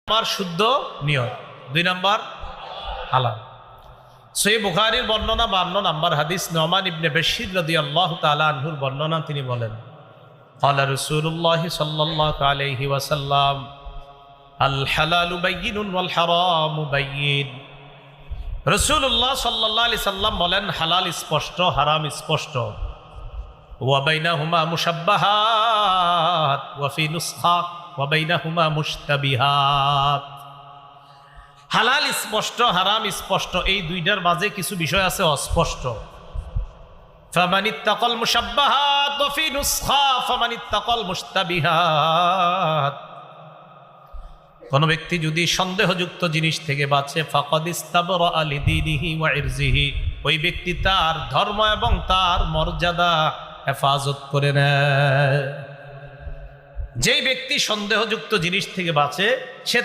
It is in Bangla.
নাম্বার শুদ্ধ নিয়ত, 2 নাম্বার হালাল। সহিহ বুখারীর বর্ণনা 52 নাম্বার হাদিস, নুমান ইবনে বাশীর রাদিয়াল্লাহু তাআলা আনহুর বর্ণনা। তিনি বলেন, ক্বালা রাসূলুল্লাহ সাল্লাল্লাহু আলাইহি ওয়াসাল্লাম, আল হালালু বায়্যিনুন ওয়াল হারামু বায়্যিন। রাসূলুল্লাহ সাল্লাল্লাহু আলাইহি সাল্লাম বলেন, হালাল স্পষ্ট, হারাম স্পষ্ট। ওয়া বাইনাহুমা মুশাব্বাহাত ওয়া ফি নুসখা ওয়া বাইনাহুমা মুশতাবিহাত। হালাল স্পষ্ট, হারাম স্পষ্ট, এই দুইটার মাঝে কিছু বিষয় আছে অস্পষ্ট। ফামানিত্তাকাল মুশাব্বাহাত ওয়া ফি নুসখা ফামানিত্তাকাল মুশতাবিহাত। কোন ব্যক্তি যদি সন্দেহযুক্ত জিনিস থেকে বাঁচে, ফাকাদ ইস্তাবরা লিদীনিহি ওয়া ইরজিহি, ওই ব্যক্তি তার ধর্ম এবং তার মর্যাদা হেফাজত করে নেয়। যেই ব্যক্তি সন্দেহযুক্ত জিনিস থেকে বাঁচে, সে